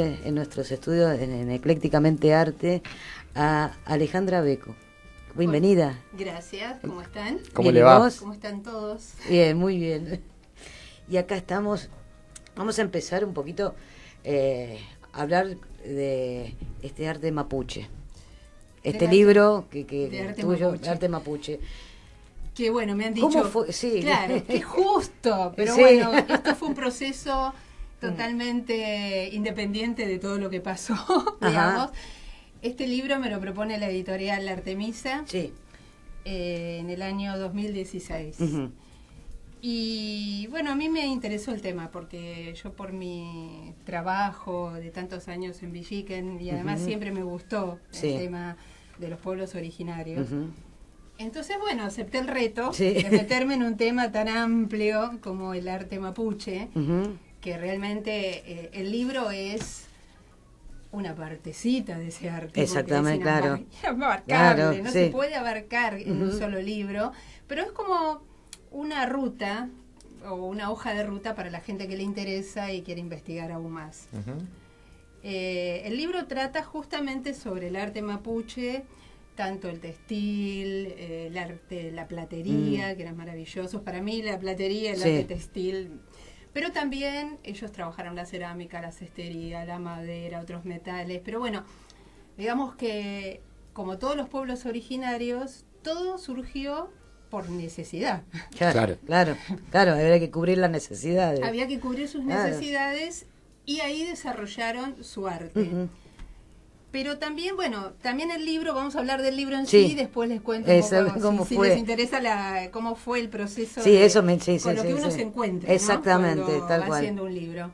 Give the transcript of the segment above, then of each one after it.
En nuestros estudios en Eclécticamente Arte a Alejandra Beco. Bienvenida. Gracias, ¿cómo están? ¿Cómo Bien, le va? ¿Cómo están todos? Bien, muy bien. Y acá estamos, vamos a empezar un poquito a hablar de este arte mapuche. Este libro de arte tuyo, mapuche. Arte Mapuche. Que bueno, me han dicho... ¿Cómo fue? Sí. Claro, que justo, pero Sí. bueno, esto fue un proceso totalmente independiente de todo lo que pasó, digamos. Este libro me lo propone la editorial Artemisa Sí. En el año 2016. Uh-huh. Y bueno, a mí me interesó el tema porque yo por mi trabajo de tantos años en Villiquen y además siempre me gustó Sí. el tema de los pueblos originarios. Uh-huh. Entonces, bueno, acepté el reto Sí. de meterme en un tema tan amplio como el arte mapuche, Uh-huh. que realmente el libro es una partecita de ese arte. Exactamente, porque claro. es inabarcable, Claro, no sí. se puede abarcar en un Ujú. solo libro, pero es como una ruta o una hoja de ruta para la gente que le interesa y quiere investigar aún más. El libro trata justamente sobre el arte mapuche, tanto el textil, el arte, la platería, que eran maravillosos. Para mí la platería, el Sí. arte textil, pero también ellos trabajaron la cerámica, la cestería, la madera, otros metales. Pero bueno, digamos que como todos los pueblos originarios, todo surgió por necesidad. Claro, había que cubrir las necesidades. Había que cubrir sus Claro. necesidades y ahí desarrollaron su arte. Uh-huh. Pero también, bueno, también el libro, vamos a hablar del libro en Sí. sí, después les cuento un Eso, poco, cómo si fue. les interesa cómo fue el proceso Sí, eso me con lo que uno sí. se encuentra, Exactamente, ¿no? Cuando tal va cual. haciendo un libro.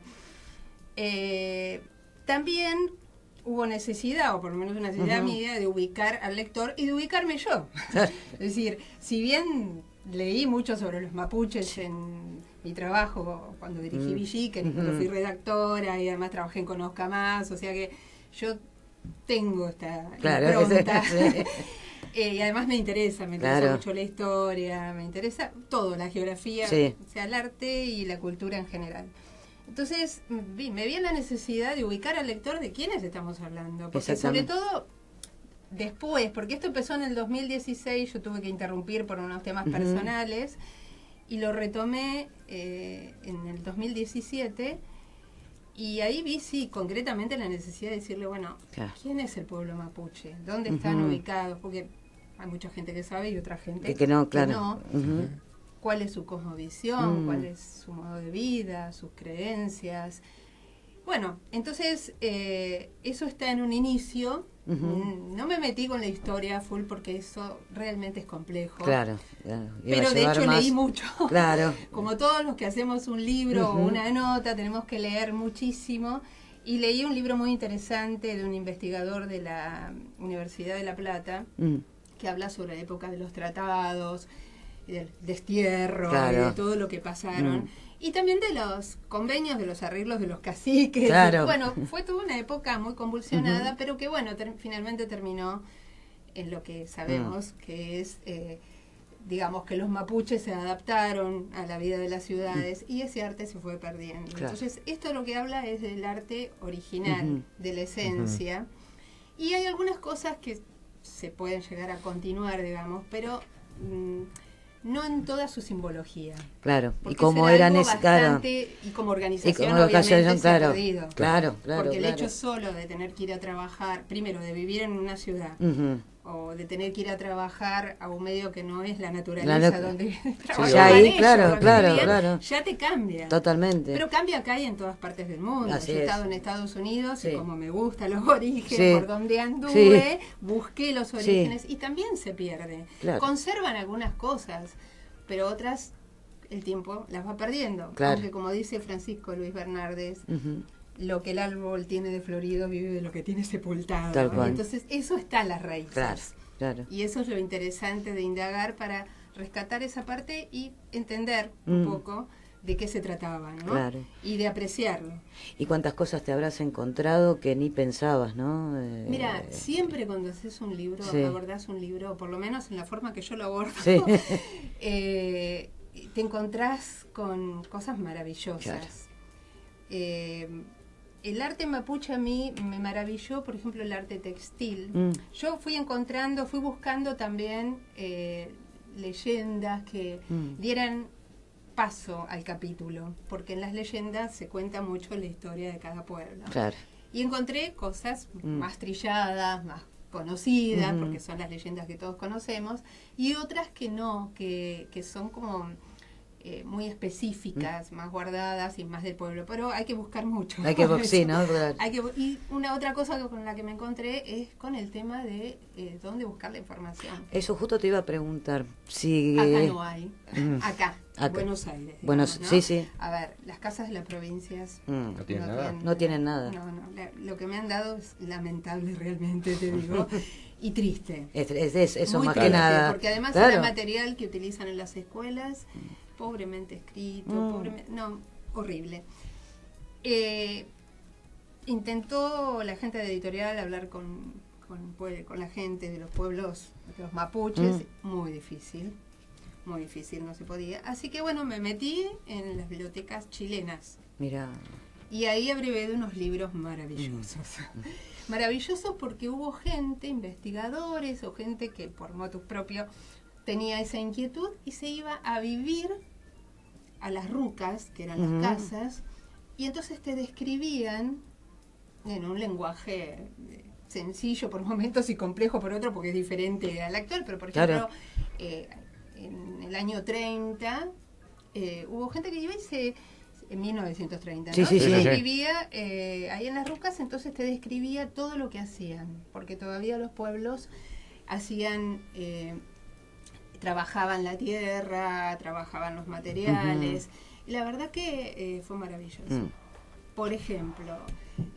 También hubo necesidad, o por lo menos una necesidad mía, de ubicar al lector y de ubicarme yo. Es decir, si bien leí mucho sobre los mapuches en mi trabajo cuando dirigí Villiquen y cuando fui redactora y además trabajé en Conozca Más, o sea que yo tengo esta impronta. Sí. Y además me interesa Claro. mucho la historia, me interesa todo, la geografía, Sí. o sea, el arte y la cultura en general. Entonces me vi en la necesidad de ubicar al lector de quiénes estamos hablando, porque sobre todo después, porque esto empezó en el 2016, yo tuve que interrumpir por unos temas personales y lo retomé en el 2017 y ahí vi, sí, concretamente la necesidad de decirle, bueno, Claro. ¿quién es el pueblo mapuche? ¿Dónde están ubicados? Porque hay mucha gente que sabe y otra gente Que no, claro. que no. Uh-huh. ¿Cuál es su cosmovisión? ¿Cuál es su modo de vida? ¿Sus creencias? Bueno, entonces eso está en un inicio. No me metí con la historia full porque eso realmente es complejo. Claro. Iba Pero a de llevar hecho más. leí mucho. Claro. Como todos los que hacemos un libro o una nota, tenemos que leer muchísimo. Y leí un libro muy interesante de un investigador de la Universidad de La Plata que habla sobre la época de los tratados, del destierro, Claro. y de todo lo que pasaron. Y también de los convenios, de los arreglos de los caciques. Claro. Bueno, fue toda una época muy convulsionada, pero que bueno, finalmente terminó en lo que sabemos, que es, digamos, que los mapuches se adaptaron a la vida de las ciudades y ese arte se fue perdiendo. Claro. Entonces, esto lo que habla es del arte original, de la esencia. Y hay algunas cosas que se pueden llegar a continuar, digamos, pero no en toda su simbología. Claro. Porque Y como será era algo necesario. bastante, y como organización, Y como organización, obviamente, se ha claro. perdido. Claro. Porque el claro. hecho solo de tener que ir a trabajar, primero de vivir en una ciudad, o de tener que ir a trabajar a un medio que no es la naturaleza donde trabajan ya ahí, ellos, claro, donde claro, vivían, claro. ya te cambia. Totalmente. Pero cambia acá y en todas partes del mundo. Así Yo he es. estado en Estados Unidos Sí. y como me gustan los orígenes, Sí. por donde anduve, Sí. busqué los orígenes y también se pierde. Claro. Conservan algunas cosas, pero otras el tiempo las va perdiendo. Claro. Aunque como dice Francisco Luis Bernardes, Ujú. lo que el árbol tiene de florido vive de lo que tiene sepultado. Tal cual. Entonces eso está en las raíces. Claro. Y eso es lo interesante de indagar para rescatar esa parte y entender un poco de qué se trataba, ¿no? Claro. Y de apreciarlo. ¿Y cuántas cosas te habrás encontrado que ni pensabas, no? Mira, siempre cuando haces un libro, Sí. abordás un libro, por lo menos en la forma que yo lo abordo, Sí. te encontrás con cosas maravillosas. Claro. el arte mapuche a mí me maravilló, por ejemplo, el arte textil. Yo fui buscando también leyendas que dieran paso al capítulo, porque en las leyendas se cuenta mucho la historia de cada pueblo. Claro. Y encontré cosas más trilladas, más conocidas, porque son las leyendas que todos conocemos, y otras que no, que son como muy específicas, más guardadas y más del pueblo, pero hay que buscar mucho. Hay que sí, ¿no? Y una otra cosa con la que me encontré es con el tema de dónde buscar la información. Eso justo te iba a preguntar. Si... Acá no hay. Acá. Buenos Aires. Digamos, ¿no? Sí. A ver, las casas de las provincias no tienen nada. No tienen nada. No. Lo que me han dado es lamentable realmente, te digo. Y triste. Eso muy más triste, que nada. Porque además claro. el material que utilizan en las escuelas, pobremente escrito, horrible. Intentó la gente de editorial hablar con la gente de los pueblos, de los mapuches, muy difícil, no se podía. Así que bueno, me metí en las bibliotecas chilenas. Mira. Y ahí abrevé unos libros maravillosos. Maravillosos porque hubo gente, investigadores o gente que por motus propio tenía esa inquietud y se iba a vivir a las rucas, que eran las casas, y entonces te describían en un lenguaje sencillo por momentos y complejo por otro, porque es diferente al actual, pero por ejemplo, en el año 30 hubo gente que iba en 1930, ¿no? Sí. Vivía ahí en las rucas, entonces te describía todo lo que hacían, porque todavía los pueblos hacían... trabajaban la tierra, trabajaban los materiales. Y la verdad que fue maravilloso. Por ejemplo,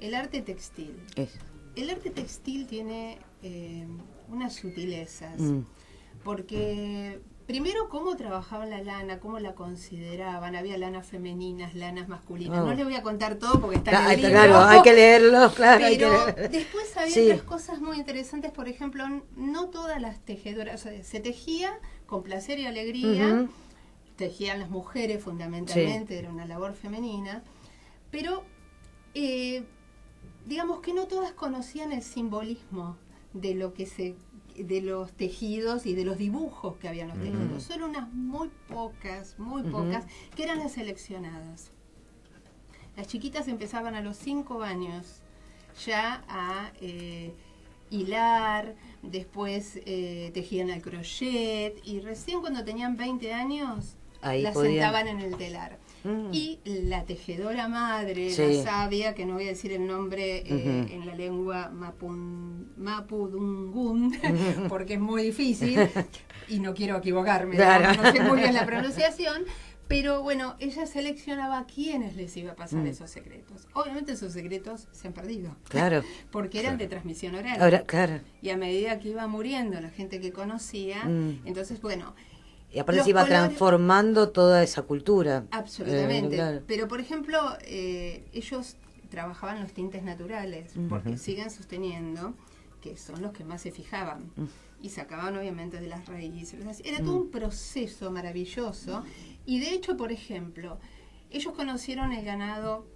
el arte textil. El arte textil tiene unas sutilezas. Porque, primero, cómo trabajaban la lana, cómo la consideraban. Había lanas femeninas, lanas masculinas. No les voy a contar todo porque está en el libro. Claro, hay que leerlo, claro. Pero después había otras cosas muy interesantes. Por ejemplo, no todas las tejedoras, o sea, se tejía con placer y alegría, tejían las mujeres fundamentalmente, era una labor femenina, pero digamos que no todas conocían el simbolismo de lo que de los tejidos y de los dibujos que habían los tejidos. Solo unas muy pocas, que eran las seleccionadas. Las chiquitas empezaban a los 5 años ya a hilar, después tejían al crochet, y recién cuando tenían 20 años las sentaban en el telar. Y la tejedora madre, la sabia, que no voy a decir el nombre en la lengua mapudungún, porque es muy difícil y no quiero equivocarme, no sé muy bien la pronunciación. Pero bueno, ella seleccionaba a quiénes les iba a pasar esos secretos. Obviamente esos secretos se han perdido. Claro. Porque eran de transmisión oral. Ahora, claro. Y a medida que iba muriendo la gente que conocía, entonces, bueno... Y aparte se iba transformando toda esa cultura. Absolutamente. Claro. Pero, por ejemplo, ellos trabajaban los tintes naturales, porque siguen sosteniendo que son los que más se fijaban. Y sacaban, obviamente, de las raíces. Era todo un proceso maravilloso. Y de hecho, por ejemplo, ellos conocieron el ganado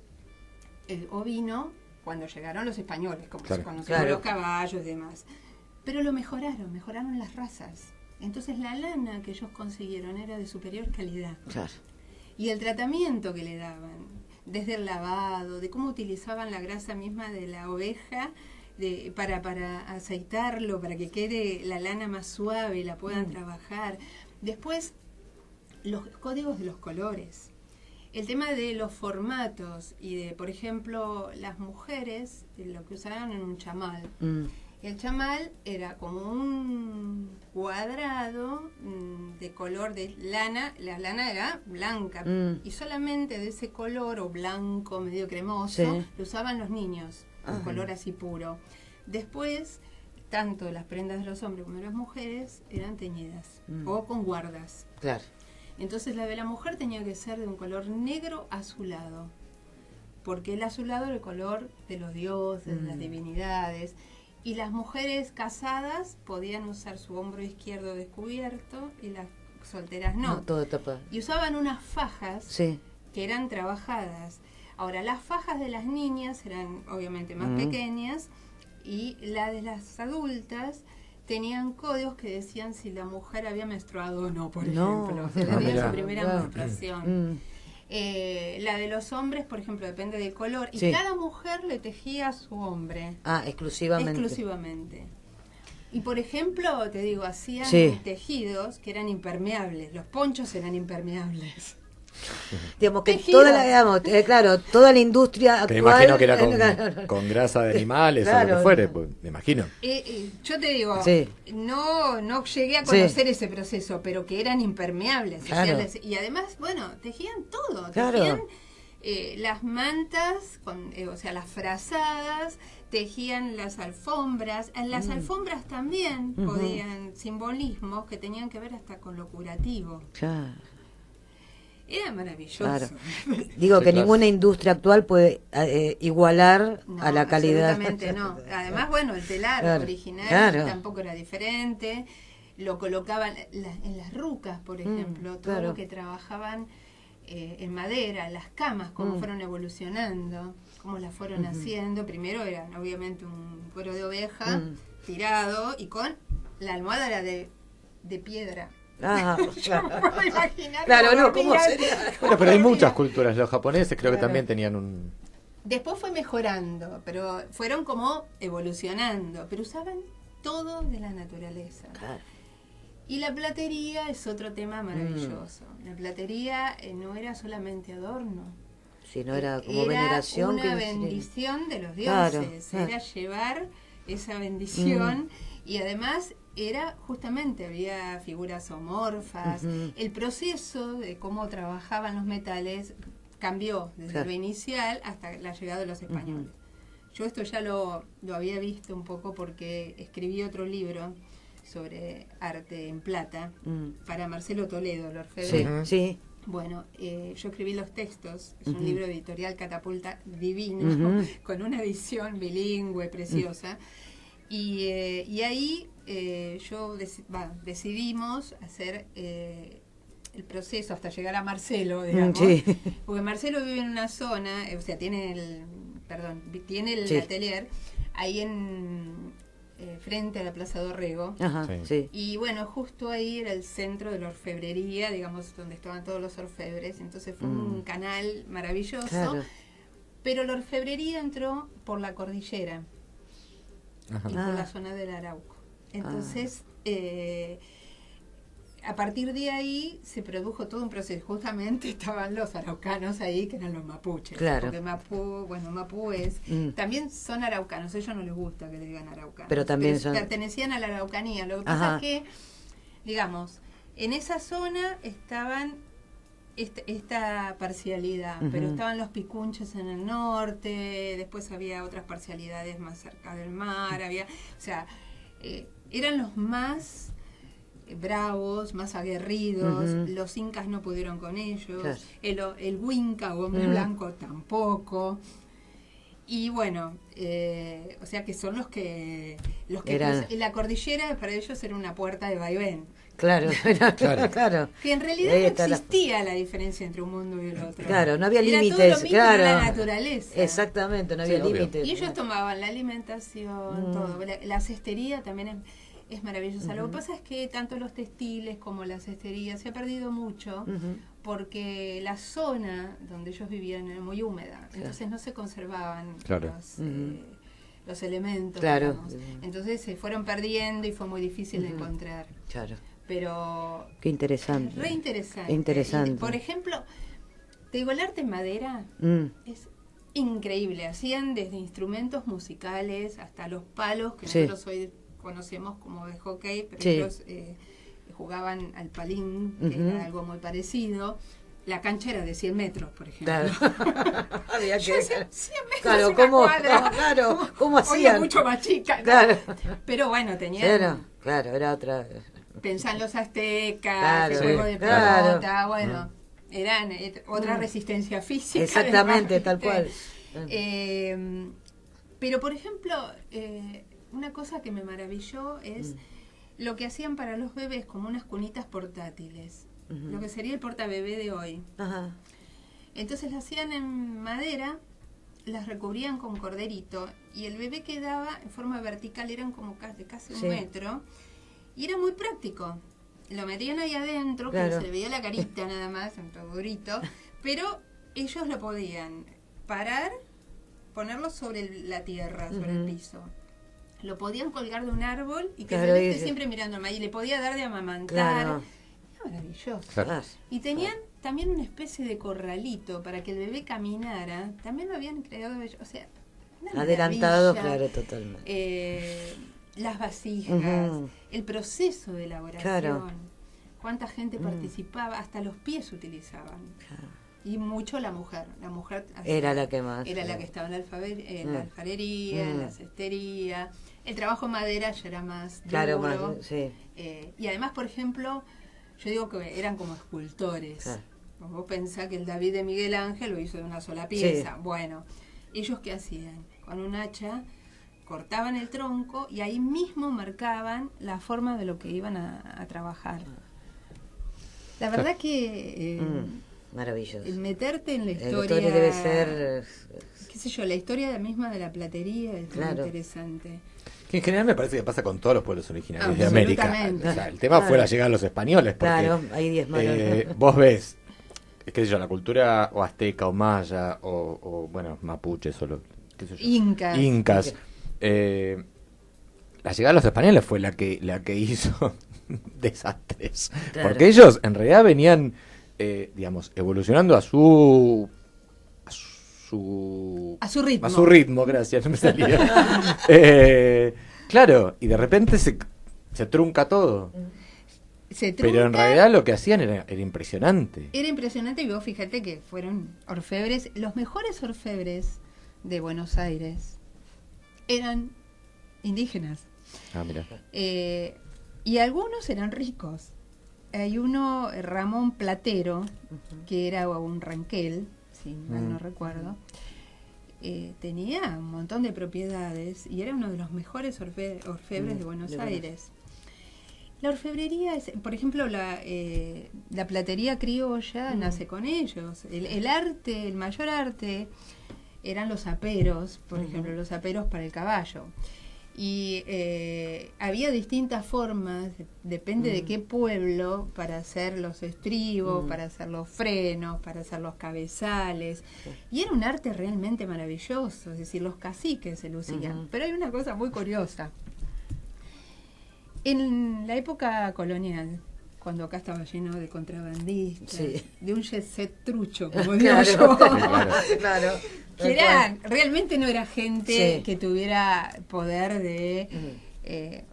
ovino cuando llegaron los españoles, como se conocieron los caballos y demás. Pero lo mejoraron las razas. Entonces la lana que ellos consiguieron era de superior calidad. Claro. Y el tratamiento que le daban, desde el lavado, de cómo utilizaban la grasa misma de la oveja para aceitarlo, para que quede la lana más suave y la puedan trabajar. Después, los códigos de los colores, el tema de los formatos y de, por ejemplo, las mujeres, lo que usaban en un chamal. El chamal era como un cuadrado de color de lana, la lana era blanca y solamente de ese color o blanco medio cremoso lo usaban los niños, un color así puro. Después, tanto las prendas de los hombres como de las mujeres eran teñidas o con guardas. Claro. Entonces la de la mujer tenía que ser de un color negro azulado, porque el azulado era el color de los dioses, de las divinidades. Y las mujeres casadas podían usar su hombro izquierdo descubierto y las solteras no. Todo tapado. Y usaban unas fajas que eran trabajadas. Ahora, las fajas de las niñas eran obviamente más pequeñas y la de las adultas tenían códigos que decían si la mujer había menstruado o no, por ejemplo. Si tenía su primera menstruación. La de los hombres, por ejemplo, depende del color. Y cada mujer le tejía a su hombre. Exclusivamente. Y por ejemplo, te digo, hacían tejidos que eran impermeables. Los ponchos eran impermeables. Digamos que toda la industria actual. Que me imagino que era con grasa de animales o lo que fuere, pues, me imagino. Yo te digo, no llegué a conocer ese proceso, pero que eran impermeables. Claro. Y además, bueno, tejían todo. Tejían las mantas, o sea, las frazadas, tejían las alfombras. En las alfombras también podían simbolismos que tenían que ver hasta con lo curativo. Claro. Era maravilloso. Claro. Digo que ninguna industria actual puede igualar a la calidad. Absolutamente no. Además, bueno, el telar original tampoco era diferente. Lo colocaban en las rucas, por ejemplo, todo lo que trabajaban en madera, las camas, cómo fueron evolucionando, cómo las fueron haciendo. Primero eran obviamente un cuero de oveja tirado y con la almohada era de piedra. ¿Cómo sería? Bueno, pero hay muchas culturas. Los japoneses creo que también tenían un... Después fue mejorando, pero fueron como evolucionando, pero usaban todo de la naturaleza. Y la platería es otro tema maravilloso. La platería no era solamente adorno, sino era como veneración. Era una bendición de los dioses, era llevar esa bendición y además... había figuras zoomorfas. El proceso de cómo trabajaban los metales cambió desde lo inicial hasta la llegada de los españoles. Yo esto ya lo había visto un poco porque escribí otro libro sobre arte en plata para Marcelo Toledo, el orfebre. Bueno, yo escribí los textos, es un libro editorial Catapulta divino, con una edición bilingüe preciosa. Y ahí decidimos hacer el proceso hasta llegar a Marcelo, digamos, porque Marcelo vive en una zona, o sea, tiene el atelier ahí frente a la Plaza Dorrego. Y bueno, justo ahí era el centro de la orfebrería, digamos, donde estaban todos los orfebres, entonces fue un canal maravilloso, pero la orfebrería entró por la cordillera. Y por la zona del Arauco. Entonces, a partir de ahí se produjo todo un proceso. Justamente estaban los araucanos ahí, que eran los mapuches. Porque Mapú es... También son araucanos, a ellos no les gusta que le digan araucanos. Pero también pertenecían a la araucanía. Lo que pasa es que, digamos, en esa zona estaban... Esta parcialidad, pero estaban los picunches en el norte, después había otras parcialidades más cerca del mar, eran los más bravos, más aguerridos, los incas no pudieron con ellos, el huinca o hombre blanco tampoco, y bueno, o sea que son los que la cordillera para ellos era una puerta de vaivén. Claro. Que en realidad no existía la diferencia entre un mundo y el otro. Claro, no había límites. Era todo lo mismo, la naturaleza. Exactamente, no había límites. Y ellos tomaban la alimentación, todo. La cestería también es maravillosa. Lo que pasa es que tanto los textiles como la cestería se ha perdido mucho porque la zona donde ellos vivían era muy húmeda. Entonces no se conservaban los elementos. Entonces se fueron perdiendo y fue muy difícil de encontrar. Pero qué interesante. Re interesante. Por ejemplo, te digo, el arte en madera es increíble. Hacían desde instrumentos musicales hasta los palos que nosotros hoy conocemos como de hockey, pero ellos jugaban al palín, que era algo muy parecido. La cancha era de 100 metros, por ejemplo. Yo decía, 100 metros ¿cómo hacían? Hoy mucho más chica. Pero bueno, tenían... era otra... Pensá en los aztecas, el juego de pelota, eran otra resistencia física. Exactamente, tal cual. Pero, por ejemplo, una cosa que me maravilló es lo que hacían para los bebés como unas cunitas portátiles, lo que sería el portabebé de hoy. Entonces las hacían en madera, las recubrían con corderito y el bebé quedaba en forma vertical, eran como casi un metro, y era muy práctico. Lo metían ahí adentro, que se le veía la carita nada más, un todo durito, pero ellos lo podían parar, ponerlo sobre la tierra, sobre el piso. Lo podían colgar de un árbol y que el bebé esté siempre mirando al maíz, y le podía dar de amamantar. Era maravilloso. Claro. Y tenían también una especie de corralito para que el bebé caminara. También lo habían creado ellos, o sea, adelantado, claro, totalmente. Las vasijas, el proceso de elaboración, cuánta gente participaba, hasta los pies utilizaban. Y mucho la mujer era la que más era la que estaba en la alfarería, en la cestería. El trabajo en madera ya era más duro, más, y además, por ejemplo, yo digo que eran como escultores. Vos pensás que el David de Miguel Ángel lo hizo de una sola pieza. Bueno, ellos ¿qué hacían? Con un hacha cortaban el tronco y ahí mismo marcaban la forma de lo que iban a trabajar. La verdad que maravilloso. El meterte en la historia, la historia debe ser, qué sé yo, la historia misma de la platería es muy interesante. Que en general me parece que pasa con todos los pueblos originarios de América. O sea, el tema fue la llegada de los españoles. Porque, hay 10 manos. Vos ves, qué sé yo, la cultura o azteca o maya o bueno, mapuches o qué sé yo, incas. La llegada de los españoles fue la que hizo desastres. Porque ellos en realidad venían, digamos, evolucionando a su ritmo, gracias, no me salía. Claro, y de repente se trunca todo. Pero en realidad lo que hacían era impresionante. Era impresionante, y vos fíjate que fueron orfebres, los mejores orfebres de Buenos Aires eran indígenas. Mira. Y algunos eran ricos. Hay uno, Ramón Platero, que era un ranquel, si mal no recuerdo, tenía un montón de propiedades y era uno de los mejores orfebres de Buenos Aires. La orfebrería, por ejemplo, la platería criolla nace con ellos. El arte, el mayor arte, eran los aperos, por ejemplo, los aperos para el caballo. Y había distintas formas, depende de qué pueblo, para hacer los estribos, para hacer los frenos, para hacer los cabezales. Y era un arte realmente maravilloso, es decir, los caciques se lucían. Pero hay una cosa muy curiosa. En la época colonial, cuando acá estaba lleno de contrabandistas, de un jet set trucho, como digo yo, claro. Que realmente no era gente que tuviera poder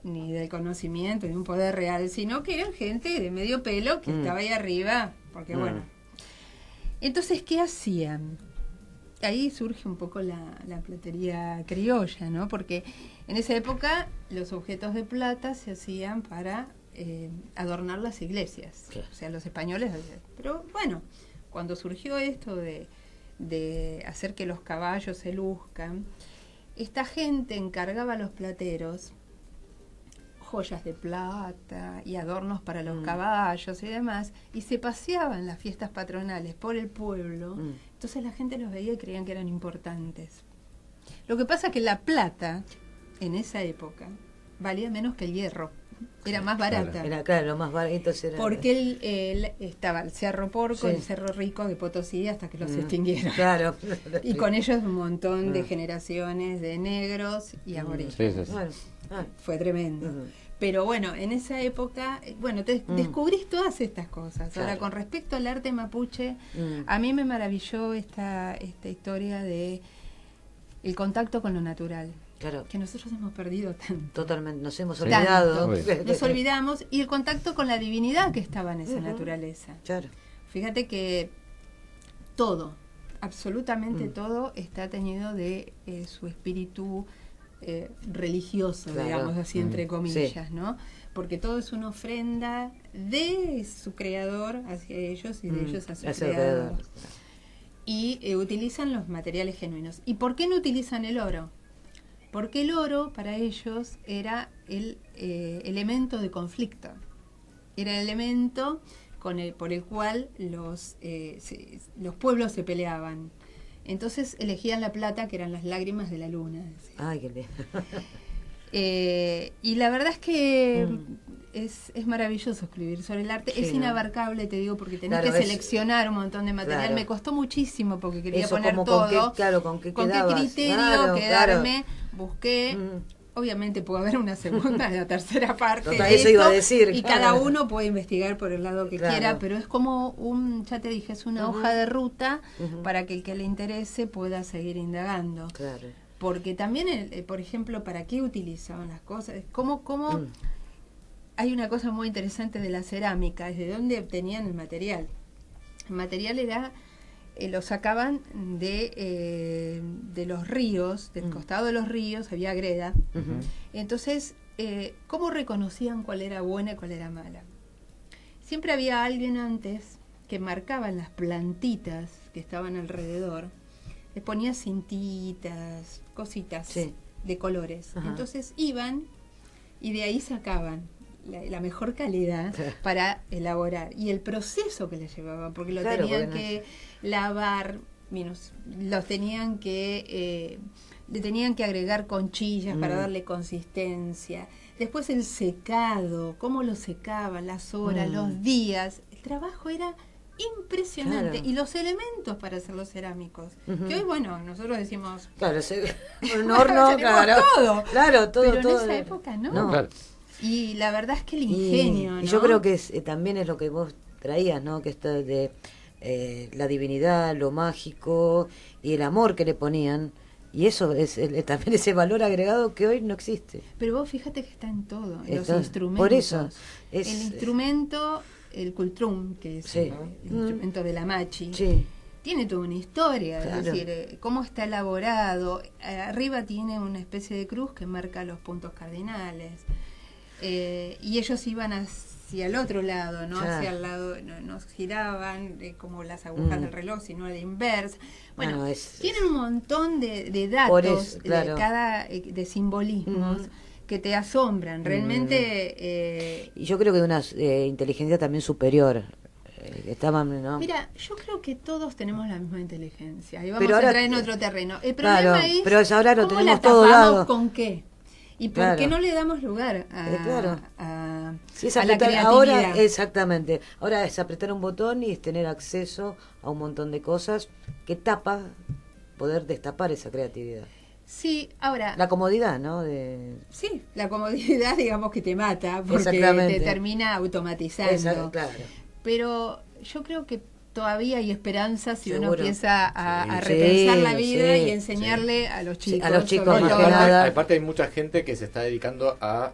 ni del conocimiento, ni un poder real, sino que eran gente de medio pelo que estaba ahí arriba, porque bueno. Entonces, ¿qué hacían? Ahí surge un poco la platería criolla, ¿no? Porque en esa época los objetos de plata se hacían para adornar las iglesias. O sea, los españoles. Pero bueno, cuando surgió esto de hacer que los caballos se luzcan, esta gente encargaba a los plateros joyas de plata y adornos para los caballos y demás, y se paseaban las fiestas patronales por el pueblo. Entonces la gente los veía y creían que eran importantes. Lo que pasa es que la plata en esa época valía menos que el hierro. Era más barata. Era lo más barato. Porque estaba el Cerro Porco, el Cerro Rico de Potosí, hasta que los extinguieron. Claro. Y con ellos un montón de generaciones de negros y aborígenes. Fue tremendo. Pero bueno, en esa época, descubrís todas estas cosas. Claro. Ahora, con respecto al arte mapuche, a mí me maravilló esta historia de el contacto con lo natural. Claro. Que nosotros hemos perdido tanto. Totalmente, nos hemos olvidado. Nos olvidamos, y el contacto con la divinidad que estaba en esa naturaleza. Claro. Fíjate que todo, absolutamente todo, está teñido de su espíritu religioso, digamos así, entre comillas, ¿no? Porque todo es una ofrenda de su creador hacia ellos y de ellos a su creador. Y utilizan los materiales genuinos. ¿Y por qué no utilizan el oro? Porque el oro para ellos era el elemento de conflicto. Era el elemento por el cual los pueblos se peleaban. Entonces elegían la plata, que eran las lágrimas de la luna. Ay, qué bien. Y la verdad es que es maravilloso escribir sobre el arte. Es inabarcable, te digo, porque tenés que seleccionar un montón de material. Me costó muchísimo porque quería poner todo. Con qué criterio quedarme. Busqué. Obviamente puede haber una segunda y una tercera parte de eso iba a decir. Y cada uno puede investigar por el lado que quiera, pero es como ya te dije, es una hoja de ruta para que el que le interese pueda seguir indagando. Claro. Porque también, por ejemplo, ¿para qué utilizaban las cosas? ¿Cómo hay una cosa muy interesante de la cerámica? ¿Es de dónde obtenían el material? El material era... lo sacaban de los ríos, del costado de los ríos, había greda. Entonces, ¿cómo reconocían cuál era buena y cuál era mala? Siempre había alguien antes que marcaba en las plantitas que estaban alrededor, les ponía cintitas, cositas de colores. Entonces iban y de ahí sacaban la mejor calidad para elaborar. Y el proceso que les llevaban, porque lo tenían que lavar, los tenían que le tenían que agregar conchillas para darle consistencia. Después el secado, cómo lo secaban, las horas, los días. El trabajo era impresionante. Y los elementos para hacer los cerámicos, que hoy, bueno, nosotros decimos un horno, todo, pero todo, en esa época no. Claro. Y la verdad es que el ingenio, y yo creo que también es lo que vos traías, ¿no? Que esto de la divinidad, lo mágico y el amor que le ponían, y eso es también ese valor agregado que hoy no existe. Pero vos fíjate que está en todo, en los instrumentos. Por eso el instrumento, el cultrum, que es el instrumento de la machi, tiene toda una historia, es decir, cómo está elaborado. Arriba tiene una especie de cruz que marca los puntos cardinales. Y ellos iban hacia el otro lado, ¿no? Hacia el lado, no giraban como las agujas del reloj, sino a la inversa. Bueno, tienen un montón de datos, de simbolismos que te asombran. Realmente... y yo creo que de una inteligencia también superior. Estaban, ¿no? Mira, yo creo que todos tenemos la misma inteligencia. Y vamos a entrar en otro terreno. El problema es pero ahora lo ¿cómo tenemos la tapamos todo dado? ¿Con qué? ¿Y por qué no le damos lugar a la creatividad? Ahora, exactamente. Ahora es apretar un botón y es tener acceso a un montón de cosas que poder destapar esa creatividad. Sí, ahora... La comodidad, ¿no? Sí, la comodidad, digamos, que te mata, porque te termina automatizando. Claro. Pero yo creo que todavía hay esperanza si uno empieza a repensar la vida y enseñarle a los chicos. A los chicos, aparte hay mucha gente que se está dedicando a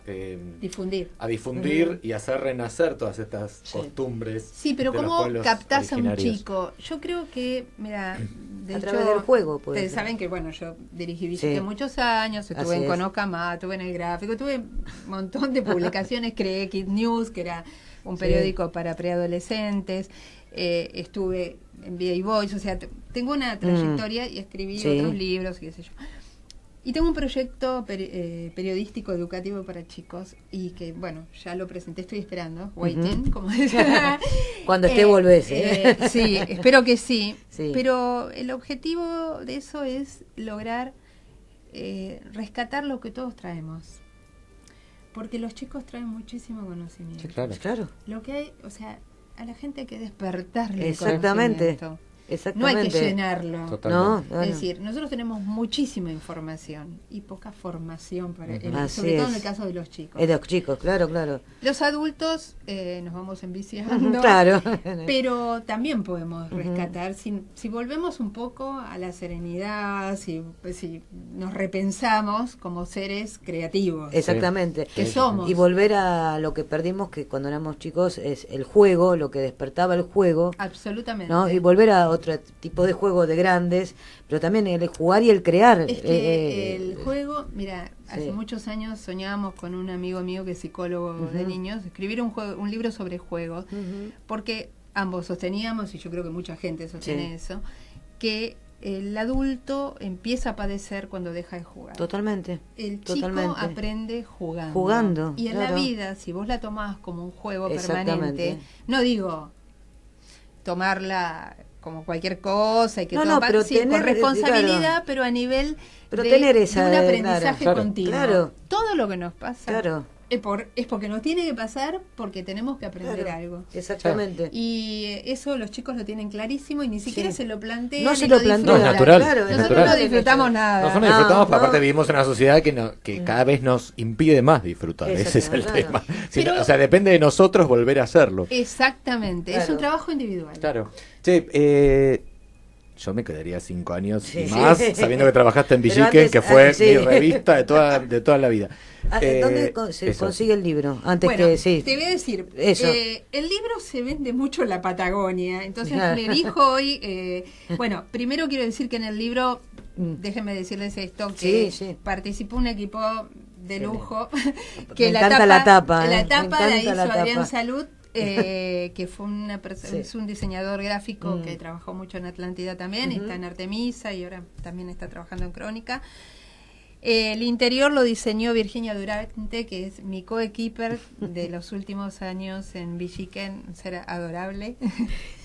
difundir y hacer renacer todas estas costumbres. Sí, pero ¿cómo captás a un chico? Yo creo que, mira, a través del juego. Ustedes saben que, bueno, yo visité muchos años, estuve en Conocama, estuve en El Gráfico, tuve un montón de publicaciones, creé Kid News, que era un periódico para preadolescentes. Estuve en VA Voice, o sea, tengo una trayectoria y escribí otros libros, qué sé yo. Y tengo un proyecto periodístico educativo para chicos y que, bueno, ya lo presenté, estoy esperando, waiting, como decía. Cuando esté volvés. Sí, espero que sí. Pero el objetivo de eso es lograr rescatar lo que todos traemos. Porque los chicos traen muchísimo conocimiento. Sí, claro. Lo que hay, o sea, a la gente hay que despertarle Exactamente. el conocimiento. No hay que llenarlo. Totalmente. Es decir, nosotros tenemos muchísima información y poca formación, sobre todo en el caso de los chicos. De los chicos, claro. Los adultos nos vamos enviciando, pero también podemos rescatar, si volvemos un poco a la serenidad, si nos repensamos como seres creativos. Exactamente. Que somos. Y volver a lo que perdimos, que cuando éramos chicos, es el juego, lo que despertaba el juego. Absolutamente. ¿No? Y volver a otro tipo de juego de grandes, pero también el jugar y el crear. Es que el juego, mira, hace muchos años soñábamos con un amigo mío que es psicólogo de niños, escribir un libro sobre juegos, porque ambos sosteníamos, y yo creo que mucha gente sostiene eso, que el adulto empieza a padecer cuando deja de jugar. Totalmente. El chico aprende jugando. Y en la vida, si vos la tomás como un juego permanente, no digo tomarla como cualquier cosa y que pero sí, con responsabilidad, claro, pero a nivel tener de un aprendizaje claro, continuo. Claro. Todo lo que nos pasa, claro, es porque nos tiene que pasar, porque tenemos que aprender, claro, algo. Exactamente. Y eso los chicos lo tienen clarísimo y ni siquiera se lo plantean. No se lo plantean. No, es natural. Claro, nosotros no disfrutamos nada. Nosotros no disfrutamos, pero aparte vivimos en una sociedad que cada vez nos impide más disfrutar. Ese es el tema. Pero, o sea, depende de nosotros volver a hacerlo. Exactamente, claro, es un trabajo individual. Claro. Che, yo me quedaría 5 años y más, sabiendo que trabajaste en Villiquen, que fue mi revista de toda la vida. ¿Dónde se consigue el libro? Antes bueno, que te voy a decir, el libro se vende mucho en la Patagonia, entonces me dijo hoy, bueno, primero quiero decir que en el libro, déjenme decirles esto, que participó un equipo de lujo, que me encanta la tapa la hizo Adrián Salud, que fue es un diseñador gráfico que trabajó mucho en Atlántida también, está en Artemisa y ahora también está trabajando en Crónica. El interior lo diseñó Virginia Durante, que es mi coequiper de los últimos años en Villiquen, un ser adorable.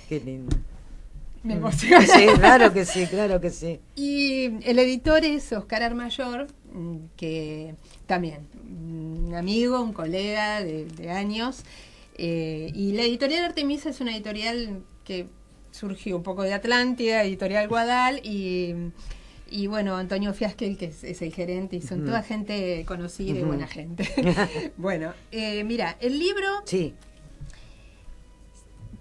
Qué lindo. Me emociona. Sí, claro que sí. Y el editor es Oscar Armayor, que también, un amigo, un colega de años. Y la editorial Artemisa es una editorial que surgió un poco de Atlántida, editorial Guadal, y bueno, Antonio Fiasquel, que es el gerente, y son toda gente conocida y buena gente. Bueno, mira, el libro... Sí.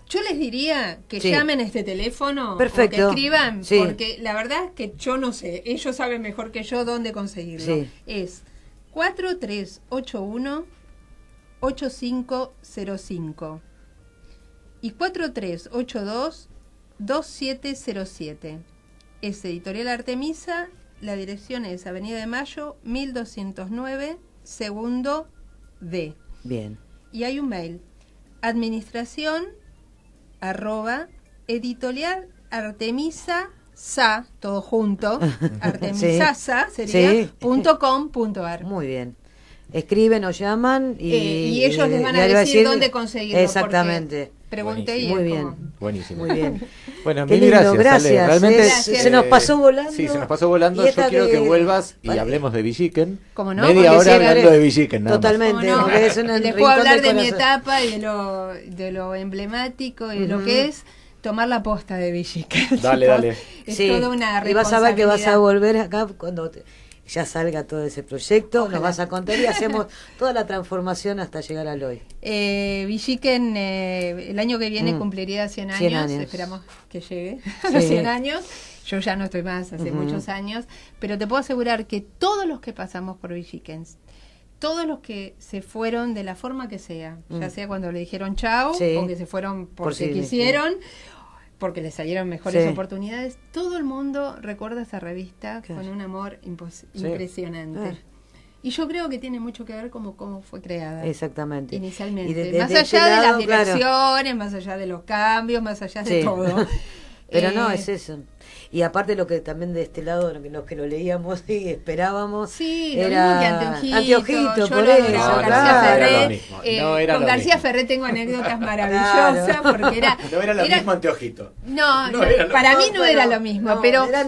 Yo les diría que llamen a este teléfono, perfecto, o que escriban, porque la verdad es que yo no sé, ellos saben mejor que yo dónde conseguirlo. Sí. Es 4381-8505 y 4382-2707. Es Editorial Artemisa, la dirección es Avenida de Mayo, 1209, segundo D. Bien. Y hay un mail, administración@editorial Artemisa sa, todo junto, artemisasa sería .com.ar. Muy bien. Escriben o llaman y ellos les van a decir dónde conseguirlo. Exactamente. Pregunté y muy bien. Buenísimo. Muy bien. Bueno, mil gracias. Realmente se nos pasó volando. Sí, se nos pasó volando. Yo quiero que vuelvas y hablemos de Villiquen. ¿Cómo no? Media hora hablando de Villiquen. Totalmente. No? Les puedo hablar de mi etapa y de lo emblemático y de lo que es tomar la posta de Villiquen. Dale. Es toda una responsabilidad. Y vas a ver que vas a volver acá cuando ya salga todo ese proyecto. Ojalá. Nos vas a contar y hacemos toda la transformación hasta llegar al hoy. Villiquen el año que viene cumpliría 100 años. Esperamos que llegue a los 100 años. Yo ya no estoy más, hace muchos años, pero te puedo asegurar que todos los que pasamos por Villiquen, todos los que se fueron de la forma que sea, ya sea cuando le dijeron chau, o que se fueron porque quisieron, porque les salieron mejores oportunidades, todo el mundo recuerda esa revista con un amor impresionante. Y yo creo que tiene mucho que ver cómo fue creada. Exactamente. Inicialmente. Más allá de las direcciones, más allá de los cambios, más allá de todo. Pero no, es eso. Y aparte lo que también de este lado, los que lo leíamos y esperábamos, era Anteojito, por eso. Con García Ferré tengo anécdotas maravillosas, porque no era lo mismo Anteojito. No, para mí no era lo mismo, pero eran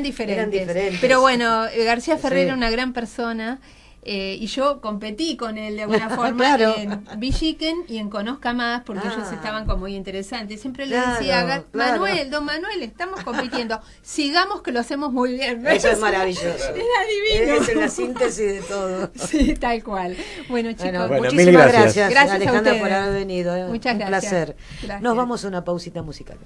diferentes. Pero bueno, García Ferré era una gran persona. Y yo competí con él de alguna forma en Villiquen y en Conozca Más, porque ellos estaban como muy interesantes. Siempre le decía, don Manuel, estamos compitiendo, sigamos que lo hacemos muy bien. Eso es maravilloso. Era divino. Es la síntesis de todo. Sí, tal cual. Bueno, chicos, muchísimas gracias Gracias Alejandra a por haber venido. Muchas un gracias. placer. Gracias. Nos vamos a una pausita musical.